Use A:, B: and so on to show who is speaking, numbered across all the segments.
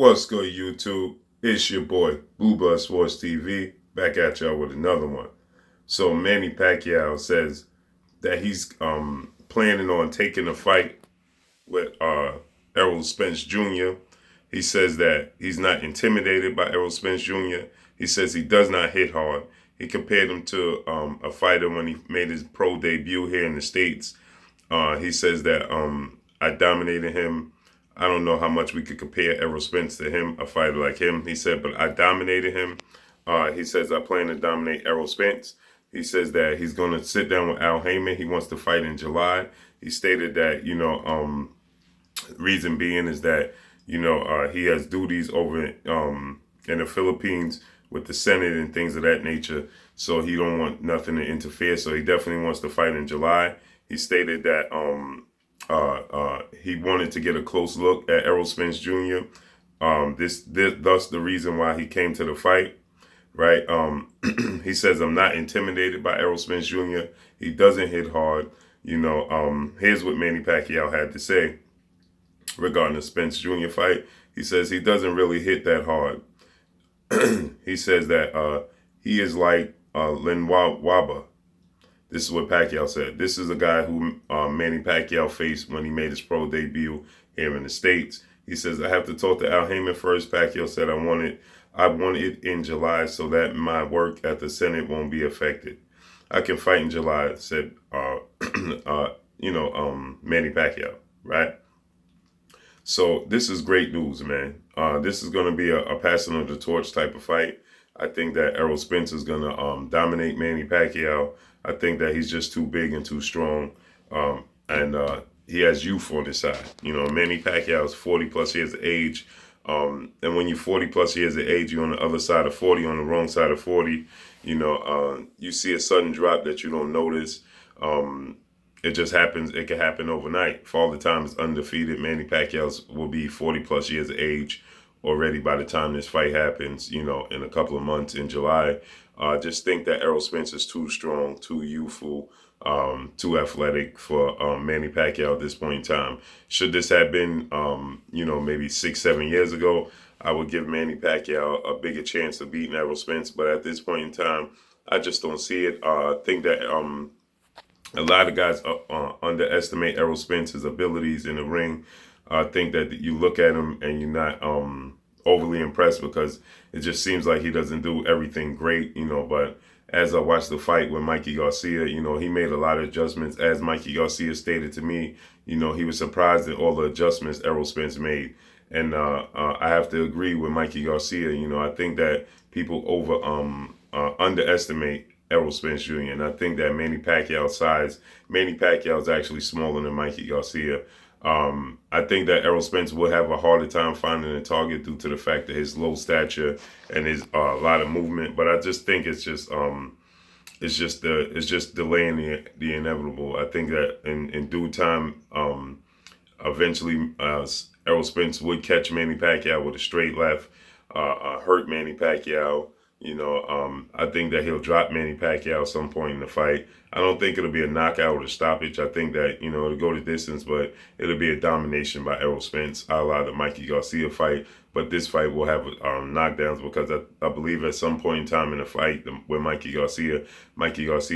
A: What's good, YouTube? It's your boy, Blue Blood Sports TV, back at y'all with another one. So Manny Pacquiao says that he's planning on taking a fight with Errol Spence Jr. He says that he's not intimidated by Errol Spence Jr. He says he does not hit hard. He compared him to a fighter when he made his pro debut here in the States. He says that I dominated him. I don't know how much we could compare Errol Spence to him, a fighter like him. He said, but I dominated him. He says, I plan to dominate Errol Spence. He says that he's going to sit down with Al Heyman. He wants to fight in July. He stated that, reason being is that, he has duties over in the Philippines with the Senate and things of that nature. So he don't want nothing to interfere. So he definitely wants to fight in July. He stated that he wanted to get a close look at Errol Spence Jr. Thus the reason why he came to the fight, right? He says, I'm not intimidated by Errol Spence Jr. He doesn't hit hard. Here's what Manny Pacquiao had to say regarding the Spence Jr. fight. He says he doesn't really hit that hard. He says that he is like Len Waba. This is what Pacquiao said. This is a guy who Manny Pacquiao faced when he made his pro debut here in the States. He says, I have to talk to Al Heyman first. Pacquiao said, I want it in July so that my work at the Senate won't be affected. I can fight in July, said, Manny Pacquiao, right? So this is great news, man. This is going to be a passing of the torch type of fight. I think that Errol Spence is going to dominate Manny Pacquiao. I think that he's just too big and too strong. And he has youth on his side. Manny Pacquiao is 40 plus years of age. And when you're 40 plus years of age, you're on the other side of 40, on the wrong side of 40. You see a sudden drop that you don't notice. It just happens. It can happen overnight. Father Time is undefeated. Manny Pacquiao will be 40 plus years of age already by the time this fight happens, in a couple of months in July. Just think that Errol Spence is too strong, too youthful, too athletic for Manny Pacquiao at this point in time. Should this have been, maybe 6-7 years ago, I would give Manny Pacquiao a bigger chance of beating Errol Spence. But at this point in time, I just don't see it. I think that a lot of guys underestimate Errol Spence's abilities in the ring. I think that you look at him and you're not overly impressed because it just seems like he doesn't do everything great, but as I watched the fight with Mikey Garcia, he made a lot of adjustments. As Mikey Garcia stated to me, he was surprised at all the adjustments Errol Spence made. And I have to agree with Mikey Garcia. I think that people underestimate Errol Spence Jr. And I think that Manny Pacquiao is actually smaller than Mikey Garcia. I think that Errol Spence would have a harder time finding a target due to the fact that his low stature and his lot of movement. But I just think it's just delaying the inevitable. I think that in due time, eventually Errol Spence would catch Manny Pacquiao with a straight left, hurt Manny Pacquiao. I think that he'll drop Manny Pacquiao at some point in the fight. I don't think it'll be a knockout or a stoppage. I think that, it'll go the distance, but it'll be a domination by Errol Spence, a la the Mikey Garcia fight. But this fight will have knockdowns because I believe at some point in time in the fight with Mikey Garcia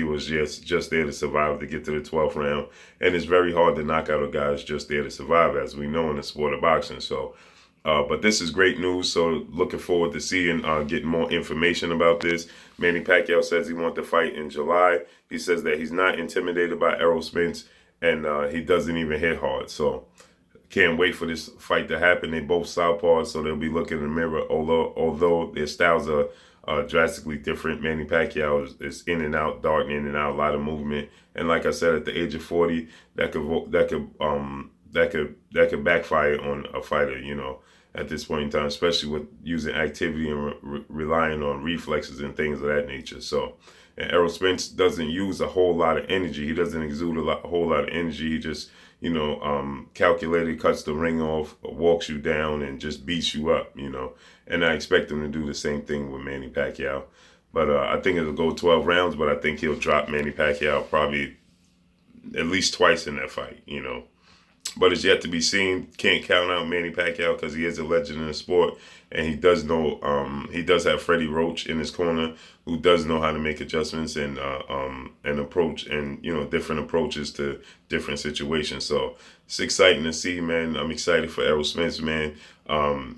A: was just there to survive to get to the 12th round. And it's very hard to knock out a guy who's just there to survive, as we know in the sport of boxing. So, but this is great news, so looking forward to seeing, getting more information about this. Manny Pacquiao says he wants to fight in July. He says that he's not intimidated by Errol Spence, and he doesn't even hit hard. So can't wait for this fight to happen. They both southpaws, so they'll be looking in the mirror, although their styles are drastically different. Manny Pacquiao is in and out, dark in and out, a lot of movement. And like I said, at the age of 40, that could backfire on a fighter, at this point in time, especially with using activity and relying on reflexes and things of that nature. So, and Errol Spence doesn't use a whole lot of energy. He doesn't exude a whole lot of energy. He just, calculated, cuts the ring off, walks you down, and just beats you up, And I expect him to do the same thing with Manny Pacquiao. But I think it'll go 12 rounds, but I think he'll drop Manny Pacquiao probably at least twice in that fight, but it's yet to be seen. Can't count out Manny Pacquiao because he is a legend in the sport, and he does know. He does have Freddie Roach in his corner, who does know how to make adjustments and approach and different approaches to different situations. So it's exciting to see, man. I'm excited for Errol Spence, man.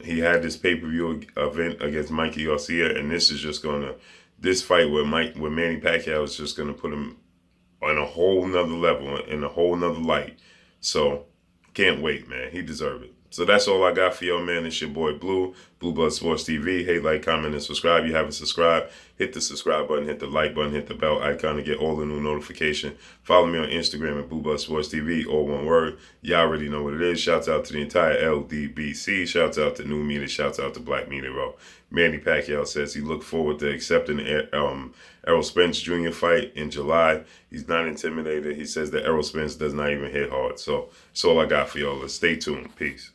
A: He had this pay-per-view event against Mikey Garcia, and this fight with Manny Pacquiao is just gonna put him on a whole nother level, in a whole nother light. So can't wait, man. He deserves it. So that's all I got for y'all, man. It's your boy Blue Blood Sports TV. Hey, like, comment, and subscribe. You haven't subscribed, hit the subscribe button, hit the like button, hit the bell icon to get all the new notification. Follow me on Instagram at Blood Sports TV, all one word. Y'all already know what it is. Shouts out to the entire LDBC. Shouts out to New Media. Shouts out to Black Media Raw. Manny Pacquiao says he looked forward to accepting the Errol Spence Jr. fight in July. He's not intimidated. He says that Errol Spence does not even hit hard. So that's all I got for y'all. Let's stay tuned. Peace.